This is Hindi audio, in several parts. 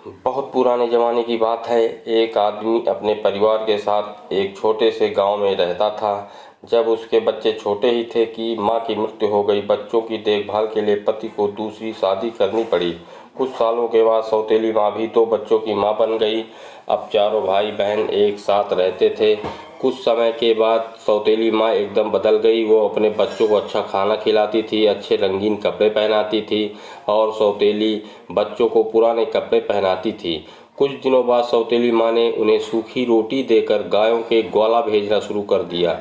बहुत पुराने ज़माने की बात है। एक आदमी अपने परिवार के साथ एक छोटे से गांव में रहता था। जब उसके बच्चे छोटे ही थे कि मां की मृत्यु हो गई। बच्चों की देखभाल के लिए पति को दूसरी शादी करनी पड़ी। कुछ सालों के बाद सौतेली मां भी तो बच्चों की मां बन गई। अब चारों भाई बहन एक साथ रहते थे। कुछ समय के बाद सौतेली माँ एकदम बदल गई। वो अपने बच्चों को अच्छा खाना खिलाती थी, अच्छे रंगीन कपड़े पहनाती थी और सौतेली बच्चों को पुराने कपड़े पहनाती थी। कुछ दिनों बाद सौतेली माँ ने उन्हें सूखी रोटी देकर गायों के ग्वाला भेजना शुरू कर दिया।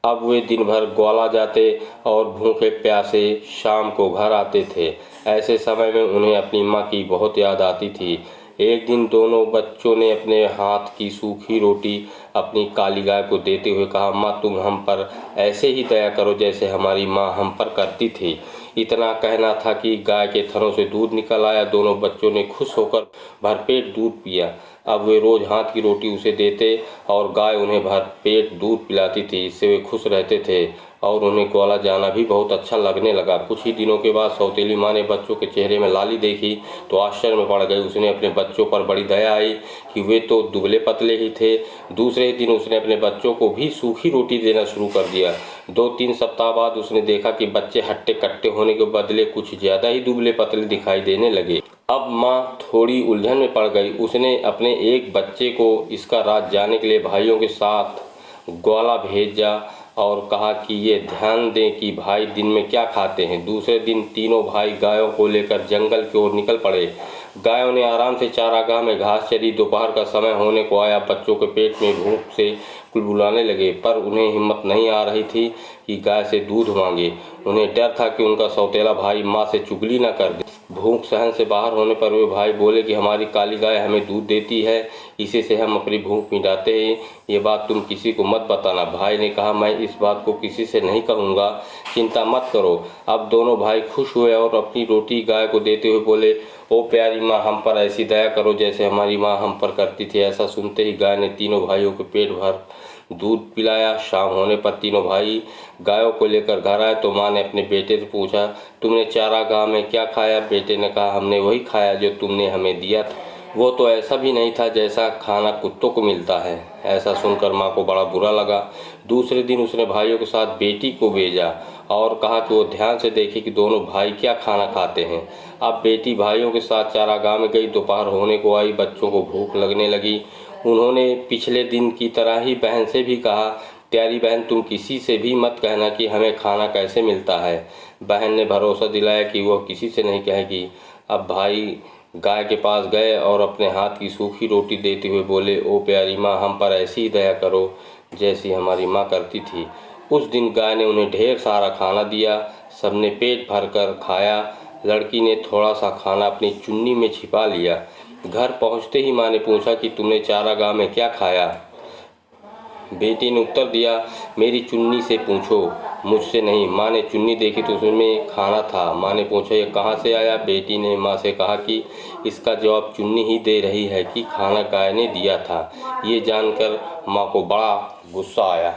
अब वे दिन भर ग्वाला जाते और भूखे प्यासे शाम को घर आते थे। ऐसे समय में उन्हें अपनी माँ की बहुत याद आती थी। एक दिन दोनों बच्चों ने अपने हाथ की सूखी रोटी अपनी काली गाय को देते हुए कहा, माँ तुम हम पर ऐसे ही दया करो जैसे हमारी माँ हम पर करती थी। इतना कहना था कि गाय के थनों से दूध निकल आया। दोनों बच्चों ने खुश होकर भरपेट दूध पिया। अब वे रोज हाथ की रोटी उसे देते और गाय उन्हें भरपेट दूध पिलाती थी। इससे वे खुश रहते थे और उन्हें ग्वाला जाना भी बहुत अच्छा लगने लगा। कुछ ही दिनों के बाद सौतेली माँ ने बच्चों के चेहरे में लाली देखी तो आश्चर्य में पड़ गई। उसने अपने बच्चों पर बड़ी दया आई कि वे तो दुबले पतले ही थे। दूसरे दिन उसने अपने बच्चों को भी सूखी रोटी देना शुरू कर दिया। 2-3 सप्ताह बाद उसने देखा कि बच्चे हट्टे कट्टे होने के बदले कुछ ज़्यादा ही दुबले पतले दिखाई देने लगे। अब माँ थोड़ी उलझन में पड़ गई। उसने अपने एक बच्चे को इसका राज जानने के लिए भाइयों के साथ ग्वाला भेजा और कहा कि ये ध्यान दें कि भाई दिन में क्या खाते हैं। दूसरे दिन तीनों भाई गायों को लेकर जंगल की ओर निकल पड़े। गायों ने आराम से चारागाह में घास चरी। दोपहर का समय होने को आया। बच्चों के पेट में भूख से कुलबुलाने लगे, पर उन्हें हिम्मत नहीं आ रही थी कि गाय से दूध मांगे। उन्हें डर था कि उनका सौतेला भाई माँ से चुगली न कर दे। भूख सहन से बाहर होने पर वे भाई बोले कि हमारी काली गाय हमें दूध देती है, इसी से हम अपनी भूख मिटाते हैं। ये बात तुम किसी को मत बताना। भाई ने कहा, मैं इस बात को किसी से नहीं कहूँगा, चिंता मत करो। अब दोनों भाई खुश हुए और अपनी रोटी गाय को देते हुए बोले, ओ प्यारी माँ हम पर ऐसी दया करो जैसे हमारी माँ हम पर करती थी। ऐसा सुनते ही गाय ने तीनों भाइयों को पेट भर दूध पिलाया। शाम होने पर तीनों भाई गायों को लेकर घर आए तो माँ ने अपने बेटे से पूछा, तुमने चारागाह में क्या खाया? बेटे ने कहा, हमने वही खाया जो तुमने हमें दिया था। वो तो ऐसा भी नहीं था जैसा खाना कुत्तों को मिलता है। ऐसा सुनकर माँ को बड़ा बुरा लगा। दूसरे दिन उसने भाइयों के साथ बेटी को भेजा और कहा कि वो ध्यान से देखे कि दोनों भाई क्या खाना खाते हैं। अब बेटी भाइयों के साथ चारागाह में गई। दोपहर होने को आई। बच्चों को भूख लगने लगी। उन्होंने पिछले दिन की तरह ही बहन से भी कहा, प्यारी बहन तुम किसी से भी मत कहना कि हमें खाना कैसे मिलता है। बहन ने भरोसा दिलाया कि वह किसी से नहीं कहेगी। अब भाई गाय के पास गए और अपने हाथ की सूखी रोटी देते हुए बोले, ओ प्यारी माँ हम पर ऐसी ही दया करो जैसी हमारी माँ करती थी। उस दिन गाय ने उन्हें ढेर सारा खाना दिया। सबने पेट भर कर खाया। लड़की ने थोड़ा सा खाना अपनी चुन्नी में छिपा लिया। घर पहुँचते ही माँ ने पूछा कि तुमने चारागाह में क्या खाया? बेटी ने उत्तर दिया, मेरी चुन्नी से पूछो, मुझसे नहीं। माँ ने चुन्नी देखी तो उसमें खाना था। माँ ने पूछा, ये कहाँ से आया? बेटी ने माँ से कहा कि इसका जवाब चुन्नी ही दे रही है कि खाना गाय ने दिया था। ये जानकर माँ को बड़ा गुस्सा आया।